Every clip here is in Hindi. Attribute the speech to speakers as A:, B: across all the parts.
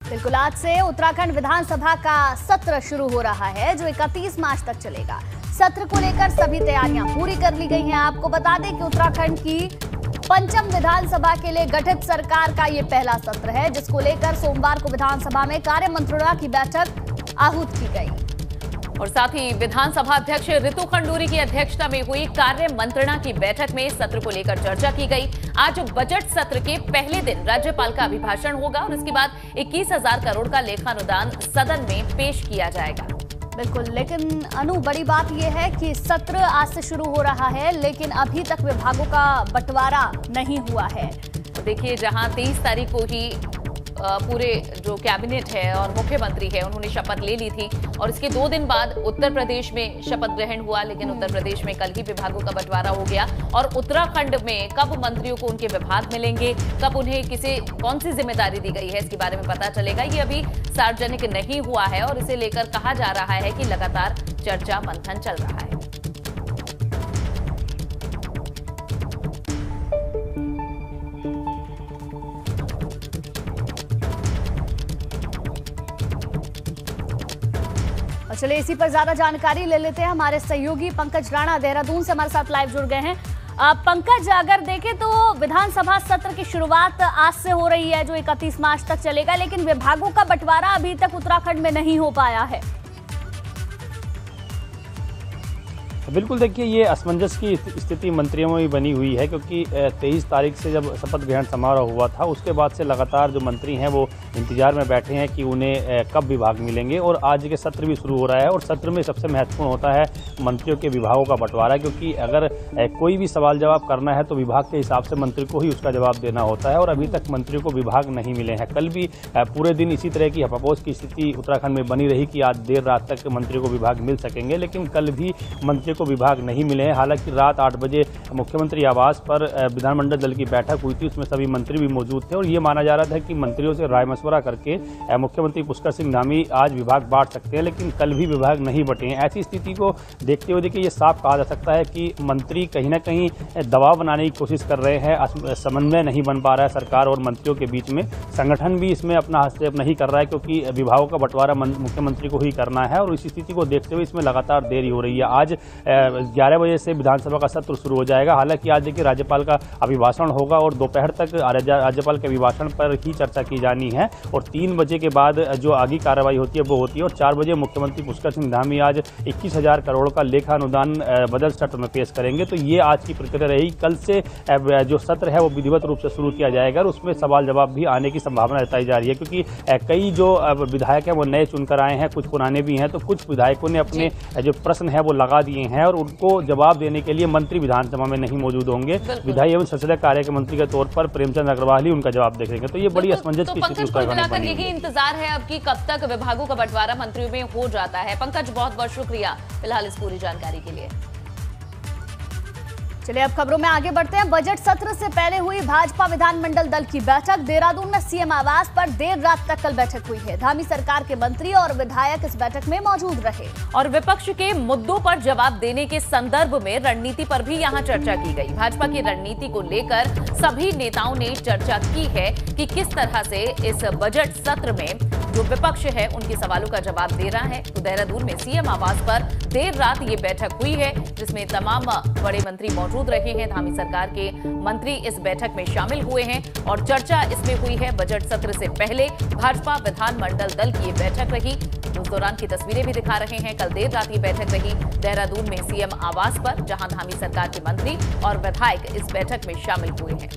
A: बिल्कुल, आज से उत्तराखंड विधानसभा का सत्र शुरू हो रहा है जो 31 मार्च तक चलेगा। सत्र को लेकर सभी तैयारियां पूरी कर ली गई हैं। आपको बता दें कि उत्तराखंड की पंचम विधानसभा के लिए गठित सरकार का ये पहला सत्र है, जिसको लेकर सोमवार को विधानसभा में कार्य मंत्रणा की बैठक आहूत की गई
B: और साथ ही विधानसभा अध्यक्ष रितु खंडूरी की अध्यक्षता में हुई कार्य मंत्रणा की बैठक में सत्र को लेकर चर्चा की गई। आज बजट सत्र के पहले दिन राज्यपाल का अभिभाषण होगा और इसके बाद 21,000 करोड़ का लेखानुदान सदन में पेश किया जाएगा।
A: बिल्कुल, लेकिन अनु, बड़ी बात यह है कि सत्र आज से शुरू हो रहा है, लेकिन अभी तक विभागों का बंटवारा नहीं हुआ है।
B: तो देखिए, जहां 23 तारीख को ही पूरे जो कैबिनेट है और मुख्यमंत्री है उन्होंने शपथ ले ली थी और इसके 2 दिन बाद उत्तर प्रदेश में शपथ ग्रहण हुआ, लेकिन उत्तर प्रदेश में कल ही विभागों का बंटवारा हो गया और उत्तराखंड में कब मंत्रियों को उनके विभाग मिलेंगे, कब उन्हें कौन सी जिम्मेदारी दी गई है, इसके बारे में पता चलेगा। ये अभी सार्वजनिक नहीं हुआ है और इसे लेकर कहा जा रहा है कि लगातार चर्चा मंथन चल रहा है।
A: चलिए, इसी पर ज्यादा जानकारी ले लेते हैं। हमारे सहयोगी पंकज राणा देहरादून से हमारे साथ लाइव जुड़ गए हैं। पंकज, अगर देखें तो विधानसभा सत्र की शुरुआत आज से हो रही है जो 31 मार्च तक चलेगा, लेकिन विभागों का बंटवारा अभी तक उत्तराखंड में नहीं हो पाया है।
C: बिल्कुल, देखिए, ये असमंजस की स्थिति मंत्रियों में भी बनी हुई है क्योंकि 23 तारीख से जब शपथ ग्रहण समारोह हुआ था उसके बाद से लगातार जो मंत्री हैं वो इंतजार में बैठे हैं कि उन्हें कब विभाग मिलेंगे और आज के सत्र भी शुरू हो रहा है और सत्र में सबसे महत्वपूर्ण होता है मंत्रियों के विभागों का बंटवारा, क्योंकि अगर कोई भी सवाल जवाब करना है तो विभाग के हिसाब से मंत्री को ही उसका जवाब देना होता है और अभी तक मंत्रियों को विभाग नहीं मिले हैं। कल भी पूरे दिन इसी तरह की हपापोश की स्थिति उत्तराखंड में बनी रही कि आज देर रात तक मंत्रियों को विभाग मिल सकेंगे, लेकिन कल भी मंत्री को विभाग नहीं मिले हैं। हालांकि रात 8 बजे मुख्यमंत्री आवास पर विधानमंडल दल की बैठक हुई थी, उसमें सभी मंत्री भी मौजूद थे और ये माना जा रहा था कि मंत्रियों से राय मशवरा करके मुख्यमंत्री पुष्कर सिंह धामी आज विभाग बांट सकते हैं, लेकिन कल भी विभाग नहीं बटे हैं। ऐसी स्थिति को देखते हुए देखिए, ये साफ कहा जा सकता है कि मंत्री कहीं ना कहीं दबाव बनाने की कोशिश कर रहे हैं। समन्वय नहीं बन पा रहा है सरकार और मंत्रियों के बीच में। संगठन भी इसमें अपना हस्तक्षेप नहीं कर रहा है क्योंकि विभागों का बंटवारा मुख्यमंत्री को ही करना है और इस स्थिति को देखते हुए इसमें लगातार देरी हो रही है। आज 11 बजे से विधानसभा का सत्र शुरू हो जाएगा। हालांकि आज देखिए, राज्यपाल का अभिभाषण होगा और दोपहर तक राज्यपाल के अभिभाषण पर ही चर्चा की जानी है और 3 बजे के बाद जो आगे कार्रवाई होती है वो होती है और 4 बजे मुख्यमंत्री पुष्कर सिंह धामी आज 21,000 करोड़ का लेखा अनुदान बजट सत्र में पेश करेंगे। तो ये आज की प्रक्रिया रही। कल से जो सत्र है वो विधिवत रूप से शुरू किया जाएगा और उसमें सवाल जवाब भी आने की संभावना जताई जा रही है क्योंकि कई जो विधायक हैं वो नए चुनकर आए हैं, कुछ पुराने भी हैं, तो कुछ विधायकों ने अपने जो प्रश्न है वो लगा दिए हैं और उनको जवाब देने के लिए मंत्री विधानसभा में नहीं मौजूद होंगे। विधायी एवं संसदीय कार्य के मंत्री के तौर पर प्रेमचंद अग्रवाल ही उनका जवाब देखेंगे। तो ये बड़ी असमंजस की स्थिति
B: उत्तराखंड यही इंतजार है अब कि कब तक विभागों का बंटवारा मंत्रियों में हो जाता है। पंकज, बहुत बहुत शुक्रिया फिलहाल इस पूरी जानकारी के लिए।
A: चलिए, अब खबरों में आगे बढ़ते हैं। बजट सत्र से पहले हुई भाजपा विधानमंडल दल की बैठक। देहरादून में सीएम आवास पर देर रात तक कल बैठक हुई है। धामी सरकार के मंत्री और विधायक इस बैठक में मौजूद रहे
B: और विपक्ष के मुद्दों पर जवाब देने के संदर्भ में रणनीति पर भी यहां चर्चा की गई। भाजपा की रणनीति को लेकर सभी नेताओं ने चर्चा की है कि किस तरह से इस बजट सत्र में जो विपक्ष है उनके सवालों का जवाब दे रहा है। तो देहरादून में सीएम आवास पर देर रात ये बैठक हुई है जिसमें तमाम बड़े मंत्री मौजूद रहे हैं। धामी सरकार के मंत्री इस बैठक में शामिल हुए हैं और चर्चा इसमें हुई है। बजट सत्र से पहले भाजपा विधानमंडल दल की ये बैठक रही। उस दौरान की तस्वीरें भी दिखा रहे हैं। कल देर रात ये बैठक रही देहरादून में सीएम आवास पर, जहां धामी सरकार के मंत्री और विधायक इस बैठक में शामिल हुए हैं।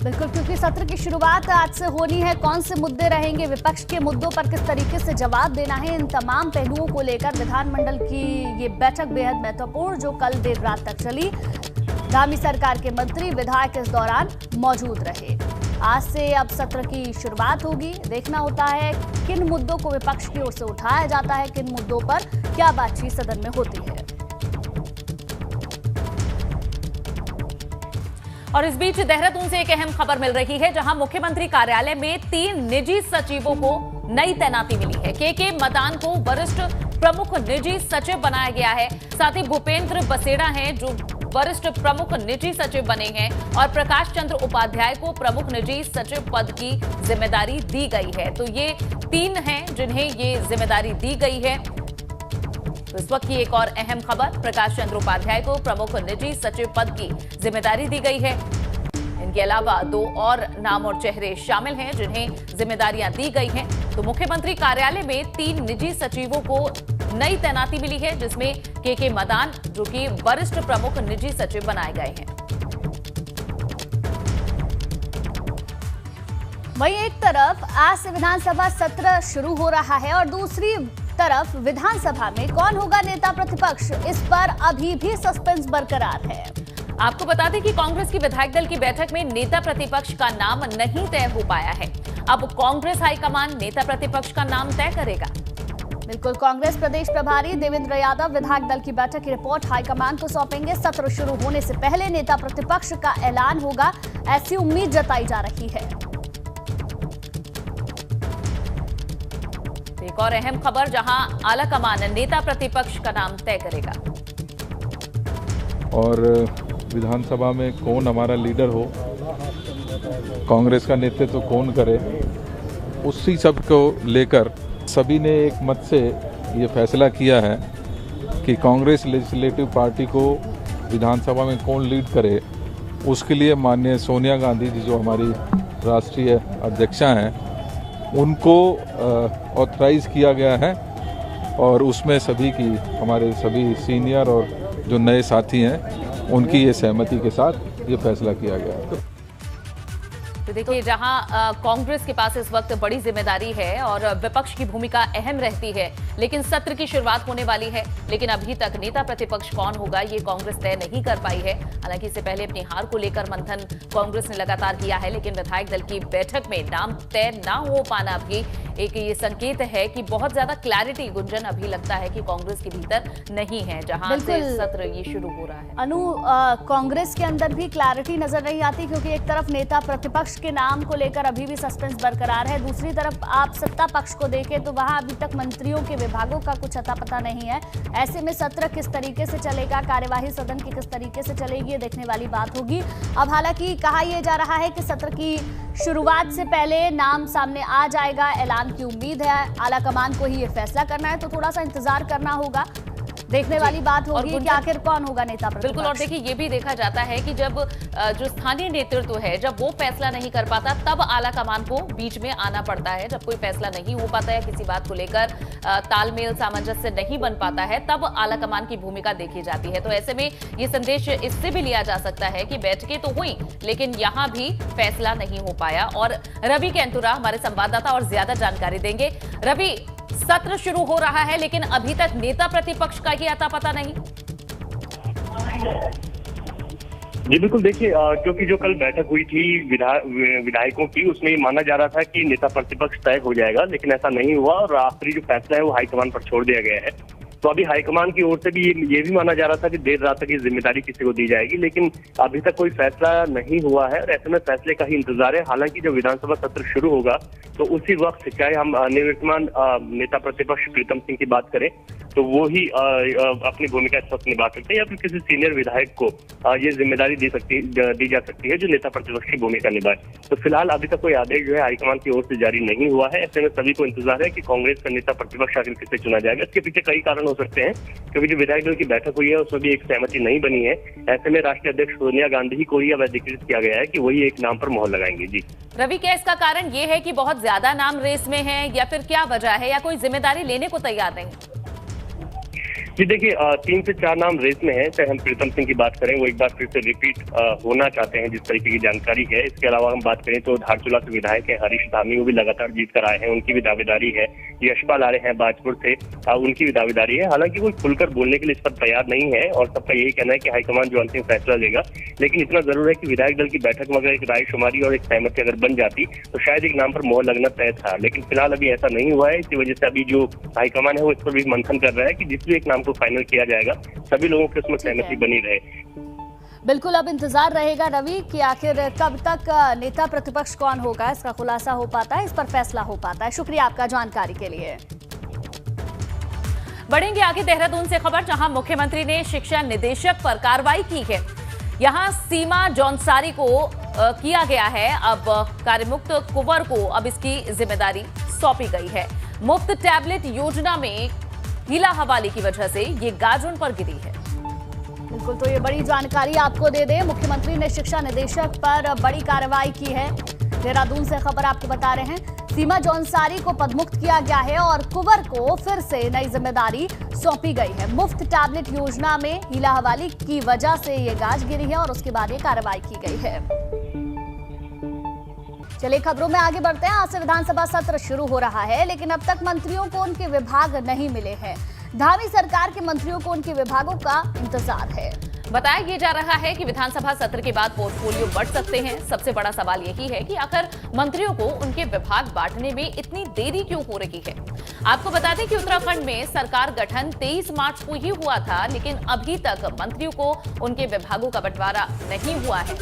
A: बिल्कुल, क्योंकि सत्र की शुरुआत आज से होनी है। कौन से मुद्दे रहेंगे, विपक्ष के मुद्दों पर किस तरीके से जवाब देना है, इन तमाम पहलुओं को लेकर विधानमंडल की ये बैठक बेहद महत्वपूर्ण जो कल देर रात तक चली। धामी सरकार के मंत्री विधायक इस दौरान मौजूद रहे। आज से अब सत्र की शुरुआत होगी। देखना होता है किन मुद्दों को विपक्ष की ओर से उठाया जाता है, किन मुद्दों पर क्या बातचीत सदन में होती है।
B: और इस बीच देहरादून से एक अहम खबर मिल रही है, जहां मुख्यमंत्री कार्यालय में 3 निजी सचिवों को नई तैनाती मिली है। के मदान को वरिष्ठ प्रमुख निजी सचिव बनाया गया है। साथ ही भूपेंद्र बसेड़ा हैं जो वरिष्ठ प्रमुख निजी सचिव बने हैं और प्रकाश चंद्र उपाध्याय को प्रमुख निजी सचिव पद की जिम्मेदारी दी गई है। तो ये 3 हैं जिन्हें ये जिम्मेदारी दी गई है। तो इस वक्त की एक और अहम खबर, प्रकाश चंद्र उपाध्याय को प्रमुख निजी सचिव पद की जिम्मेदारी दी गई है। इनके अलावा 2 और नाम और चेहरे शामिल हैं जिन्हें जिम्मेदारियां दी गई हैं। तो मुख्यमंत्री कार्यालय में 3 निजी सचिवों को नई तैनाती मिली है, जिसमें के मदान जो कि वरिष्ठ प्रमुख निजी सचिव बनाए गए हैं।
A: वहीं एक तरफ आज से विधानसभा सत्र शुरू हो रहा है और दूसरी तरफ विधानसभा में कौन होगा नेता प्रतिपक्ष, इस पर अभी भी सस्पेंस बरकरार है।
B: आपको बता दें कि कांग्रेस की विधायक दल की बैठक में नेता प्रतिपक्ष का नाम नहीं तय हो पाया है। अब कांग्रेस हाईकमान नेता प्रतिपक्ष का नाम तय करेगा।
A: बिल्कुल, कांग्रेस प्रदेश प्रभारी देवेंद्र यादव विधायक दल की बैठक की रिपोर्ट हाईकमान को सौंपेंगे। सत्र शुरू होने से पहले नेता प्रतिपक्ष का ऐलान होगा, ऐसी उम्मीद जताई जा रही है।
B: एक और अहम खबर, जहां आलाकमान नेता प्रतिपक्ष का नाम तय करेगा।
D: और विधानसभा में कौन हमारा लीडर हो, कांग्रेस का नेतृत्व तो कौन करे, उसी सब को लेकर सभी ने एक मत से ये फैसला किया है कि कांग्रेस लेजिस्लेटिव पार्टी को विधानसभा में कौन लीड करे, उसके लिए माननीय सोनिया गांधी जी जो हमारी राष्ट्रीय अध्यक्षा हैं, उनको ऑथराइज किया गया है। और उसमें सभी की, हमारे सभी सीनियर और जो नए साथी हैं, उनकी ये सहमति के साथ ये फैसला किया गया है।
B: तो देखिए, जहां कांग्रेस के पास इस वक्त बड़ी जिम्मेदारी है और विपक्ष की भूमिका अहम रहती है, लेकिन सत्र की शुरुआत होने वाली है, लेकिन अभी तक नेता प्रतिपक्ष कौन होगा ये कांग्रेस तय नहीं कर पाई है। हालांकि इससे पहले अपनी हार को लेकर मंथन कांग्रेस ने लगातार किया है, लेकिन विधायक दल की बैठक में नाम तय ना हो पाना भी एक ये संकेत है कि बहुत ज्यादा क्लैरिटी, गुंजन अभी लगता है कि कांग्रेस के भीतर नहीं है, जहां से सत्र ये शुरू हो रहा है।
A: अनु, कांग्रेस के अंदर भी क्लैरिटी नजर नहीं आती, क्योंकि एक तरफ नेता प्रतिपक्ष के नाम को लेकर अभी भी सस्पेंस बरकरार है, दूसरी तरफ आप सत्ता पक्ष को देखें तो वहां अभी तक मंत्रियों के विभागों का कुछ अता पता नहीं है। ऐसे में सत्र किस तरीके से चलेगा, कार्यवाही सदन की किस तरीके से चलेगी, ये देखने वाली बात होगी। अब हालांकि कहा यह जा रहा है कि सत्र की शुरुआत से पहले नाम सामने आ जाएगा, ऐलान की उम्मीद है। आलाकमान को ही ये फैसला करना है, तो थोड़ा सा इंतजार करना होगा, देखने वाली बात होगी कि आखिर कौन होगा नेता प्रतिपक्ष।
B: बिल्कुल, और देखिए ये भी देखा जाता है कि जब जो स्थानीय नेतृत्व है, जब वो फैसला नहीं कर पाता, तब आलाकमान को बीच में आना पड़ता है। जब कोई फैसला नहीं हो पाता है, किसी बात को लेकर तालमेल सामंजस्य नहीं बन पाता है, तब आलाकमान की भूमिका देखी जाती है। तो ऐसे में ये संदेश इससे भी लिया जा सकता है कि बैठकें तो हुई, लेकिन यहाँ भी फैसला नहीं हो पाया। और रवि कैंतुरा हमारे संवाददाता और ज्यादा जानकारी देंगे। रवि, सत्र शुरू हो रहा है, लेकिन अभी तक नेता प्रतिपक्ष का ही अता पता नहीं।
E: जी बिल्कुल, देखिए क्योंकि जो कल बैठक हुई थी विधायकों की, उसमें माना जा रहा था कि नेता प्रतिपक्ष तय हो जाएगा, लेकिन ऐसा नहीं हुआ और आखिरी जो फैसला है वो हाईकमान पर छोड़ दिया गया है। तो अभी हाईकमान की ओर से भी ये भी माना जा रहा था कि देर रात तक ये जिम्मेदारी किसी को दी जाएगी, लेकिन अभी तक कोई फैसला नहीं हुआ है और ऐसे में फैसले का ही इंतजार है। हालांकि जब विधानसभा सत्र शुरू होगा तो उसी वक्त, चाहे हम निवर्तमान नेता प्रतिपक्ष प्रीतम सिंह की बात करें, तो वो ही अपनी भूमिका इस वक्त निभा सकते हैं, या फिर किसी सीनियर विधायक को ये जिम्मेदारी दी जा सकती है जो नेता प्रतिपक्ष की भूमिका निभाए। तो फिलहाल अभी तक कोई आदेश जो है हाईकमान की ओर से जारी नहीं हुआ है। ऐसे में सभी को इंतजार है कि कांग्रेस का नेता प्रतिपक्ष आखिर किसे चुना जाएगा। इसके पीछे कई कारण हो सकते हैं, क्योंकि जो विधायक दल की बैठक हुई है उसमें भी एक सहमति नहीं बनी है। ऐसे में राष्ट्रीय अध्यक्ष सोनिया गांधी ही को ही अब अधिकृत किया गया है कि वही एक नाम पर मोहर लगाएंगे। जी
B: रवि, क्या इसका कारण ये है कि बहुत ज्यादा नाम रेस में है, या फिर क्या वजह है, या कोई जिम्मेदारी लेने को तैयार नहीं?
E: जी देखिए, 3 से 4 नाम रेस में है। चाहे हम प्रीतम सिंह की बात करें, वो एक बार फिर से रिपीट होना चाहते हैं जिस तरीके की जानकारी है। इसके अलावा हम बात करें तो धारचूला से विधायक है हरीश धामी, वो भी लगातार जीत कर आए हैं, उनकी भी दावेदारी है। यशपाल आ रहे हैं बाजपुर से, उनकी भी दावेदारी है। हालांकि कोई खुलकर बोलने के लिए इस पर तैयार नहीं है और सबका यही कहना है कि हाईकमान जो अंतिम फैसला लेगा। लेकिन इतना जरूर है कि विधायक दल की बैठक में अगर एक रायशुमारी और एक सहमति अगर बन जाती तो शायद एक नाम पर मोहर लगना तय था, लेकिन फिलहाल अभी ऐसा नहीं हुआ है। इसी वजह से अभी जो हाईकमान है वो इस पर भी मंथन कर रहा है कि जिस भी एक नाम को फाइनल किया जाएगा, सभी लोगों की उसमें सहमति बनी रहे।
A: बिल्कुल, अब इंतजार रहेगा रवि कि आखिर कब तक नेता प्रतिपक्ष कौन होगा, इसका खुलासा हो पाता है, इस पर फैसला हो पाता है। शुक्रिया आपका जानकारी के लिए।
B: बढ़ेंगे आगे देहरादून से खबर, जहां मुख्यमंत्री ने शिक्षा निदेशक पर कार्रवाई की है। यहां सीमा जौनसारी को किया गया है अब कार्यमुक्त। कुंवर को अब इसकी जिम्मेदारी सौंपी गई है। मुफ्त टैबलेट योजना में हीला हवाले की वजह से ये गाज उन पर गिरी है।
A: बिल्कुल, तो ये बड़ी जानकारी आपको दे दें, मुख्यमंत्री ने शिक्षा निदेशक पर बड़ी कार्रवाई की है। देहरादून से खबर आपको बता रहे हैं, सीमा जौनसारी को पदमुक्त किया गया है और कुंवर को फिर से नई जिम्मेदारी सौंपी गई है। मुफ्त टैबलेट योजना में हीला हवाली की वजह से ये गाज गिरी है और उसके बाद ये कार्रवाई की गई है। चलिए खबरों में आगे बढ़ते हैं। आज से विधानसभा सत्र शुरू हो रहा है, लेकिन अब तक मंत्रियों को उनके विभाग नहीं मिले हैं। धामी सरकार के मंत्रियों को उनके विभागों का इंतजार है।
B: बताया जा रहा है कि विधानसभा सत्र के बाद पोर्टफोलियो बढ़ सकते हैं। सबसे बड़ा सवाल यही है कि आखिर मंत्रियों को उनके विभाग बांटने में इतनी देरी क्यों हो रही है। आपको बता दें कि उत्तराखंड में सरकार गठन 23 मार्च को ही हुआ था, लेकिन अभी तक मंत्रियों को उनके विभागों का बंटवारा नहीं हुआ है।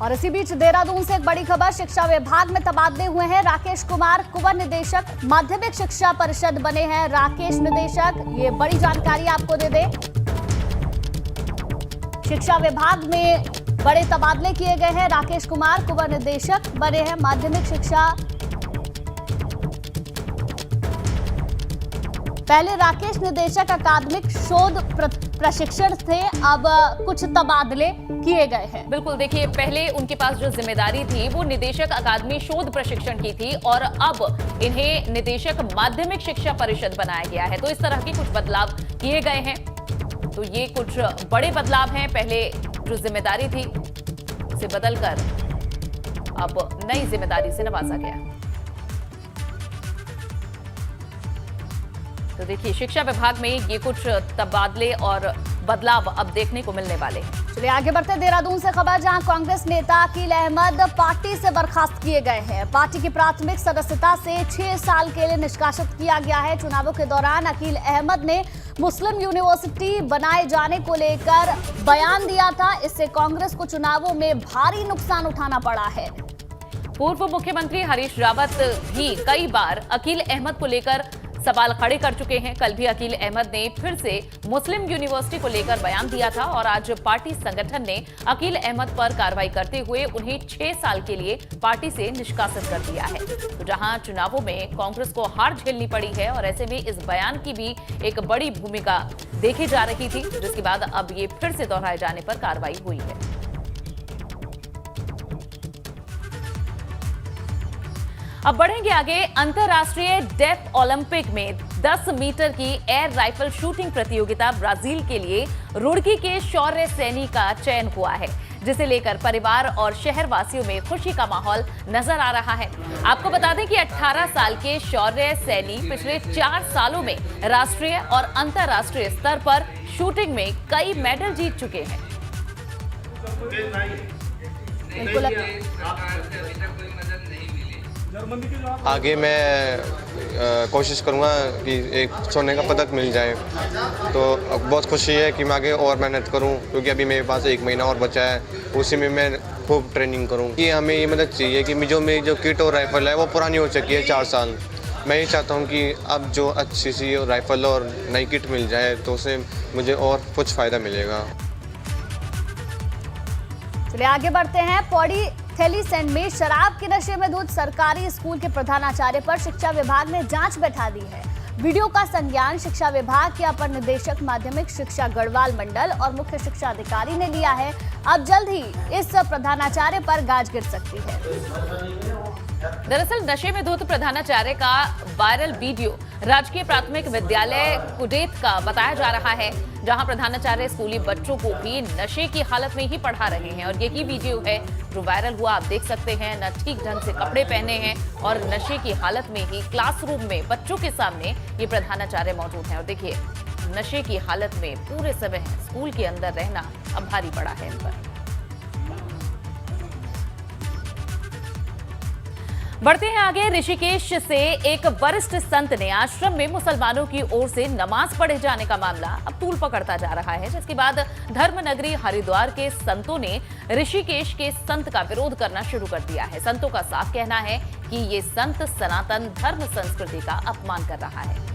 A: और इसी बीच देहरादून से एक बड़ी खबर, शिक्षा विभाग में तबादले हुए हैं। राकेश कुमार कुंवर निदेशक माध्यमिक शिक्षा परिषद बने हैं राकेश निदेशक। ये बड़ी जानकारी आपको दे दें, शिक्षा विभाग में बड़े तबादले किए गए हैं। राकेश कुमार कुंवर निदेशक बने हैं माध्यमिक शिक्षा। पहले राकेश निदेशक अकादमिक शोध प्रशिक्षण थे, अब कुछ तबादले किए गए हैं।
B: बिल्कुल, देखिए पहले उनके पास जो जिम्मेदारी थी वो निदेशक अकादमी शोध प्रशिक्षण की थी और अब इन्हें निदेशक माध्यमिक शिक्षा परिषद बनाया गया है। तो इस तरह के कुछ बदलाव किए गए हैं। तो ये कुछ बड़े बदलाव हैं। पहले जो जिम्मेदारी थी उसे बदलकर अब नई जिम्मेदारी से नवाजा गया। तो देखिए शिक्षा विभाग में ये कुछ तबादले और बदलाव अब देखने को मिलने वाले हैं।
A: चलिए आगे बढ़ते हैं। देहरादून से खबर, जहां कांग्रेस नेता अकील अहमद पार्टी से बर्खास्त किए गए हैं। पार्टी की प्राथमिक सदस्यता से 6 साल के लिए निष्कासित किया गया है। चुनावों के दौरान अकील अहमद ने मुस्लिम यूनिवर्सिटी बनाए जाने को लेकर बयान दिया था। इससे कांग्रेस को चुनावों में भारी नुकसान उठाना पड़ा है।
B: पूर्व मुख्यमंत्री हरीश रावत भी कई बार अकील अहमद को लेकर सवाल खड़े कर चुके हैं। कल भी अकील अहमद ने फिर से मुस्लिम यूनिवर्सिटी को लेकर बयान दिया था और आज पार्टी संगठन ने अकील अहमद पर कार्रवाई करते हुए उन्हें 6 साल के लिए पार्टी से निष्कासित कर दिया है। तो जहां चुनावों में कांग्रेस को हार झेलनी पड़ी है और ऐसे में इस बयान की भी एक बड़ी भूमिका देखी जा रही थी, जिसके बाद अब ये फिर से दोहराए जाने पर कार्रवाई हुई है। अब बढ़ेंगे आगे। अंतर्राष्ट्रीय डेफ ओलंपिक में 10 मीटर की एयर राइफल शूटिंग प्रतियोगिता ब्राजील के लिए रुड़की के शौर्य सैनी का चयन हुआ है, जिसे लेकर परिवार और शहरवासियों में खुशी का माहौल नजर आ रहा है। आपको बता दें कि 18 साल के शौर्य सैनी पिछले 4 सालों में राष्ट्रीय और अंतर्राष्ट्रीय स्तर पर शूटिंग में कई मेडल जीत चुके हैं।
F: आगे मैं कोशिश करूँगा कि एक सोने का पदक मिल जाए। तो बहुत खुशी है कि मैं आगे और मेहनत करूँ, क्योंकि अभी मेरे पास 1 महीना और बचा है। उसी में मैं खूब ट्रेनिंग करूँ कि हमें ये मदद चाहिए कि मेरी जो किट और राइफ़ल है वो पुरानी हो चुकी है 4 साल। मैं ये चाहता हूँ कि अब जो अच्छी सी राइफ़ल और नई किट मिल जाए तो उससे मुझे और कुछ फ़ायदा मिलेगा।
A: चलिए आगे बढ़ते हैं। पौड़ी थैलीसैंड में शराब के नशे में धुत सरकारी स्कूल के प्रधानाचार्य पर शिक्षा विभाग ने जांच बैठा दी है। वीडियो का संज्ञान शिक्षा विभाग के अपर निदेशक माध्यमिक शिक्षा गढ़वाल मंडल और मुख्य शिक्षा अधिकारी ने लिया है। अब जल्द ही इस प्रधानाचार्य पर गाज गिर सकती है।
B: दरअसल नशे में धुत प्रधानाचार्य का वायरल वीडियो राजकीय प्राथमिक विद्यालय कुडेत का बताया जा रहा है, जहां प्रधानाचार्य स्कूली बच्चों को भी नशे की हालत में ही पढ़ा रहे हैं। और यही वीडियो है जो वायरल हुआ, आप देख सकते हैं। न ठीक ढंग से कपड़े पहने हैं और नशे की हालत में ही क्लासरूम में बच्चों के सामने ये प्रधानाचार्य मौजूद हैं। और देखिए नशे की हालत में पूरे समय स्कूल के अंदर रहना अब भारी पड़ा है इन पर। बढ़ते हैं आगे। ऋषिकेश से एक वरिष्ठ संत ने आश्रम में मुसलमानों की ओर से नमाज पढ़े जाने का मामला अब तूल पकड़ता जा रहा है, जिसके बाद धर्मनगरी हरिद्वार के संतों ने ऋषिकेश के संत का विरोध करना शुरू कर दिया है। संतों का साफ कहना है कि ये संत सनातन धर्म संस्कृति का अपमान कर रहा है।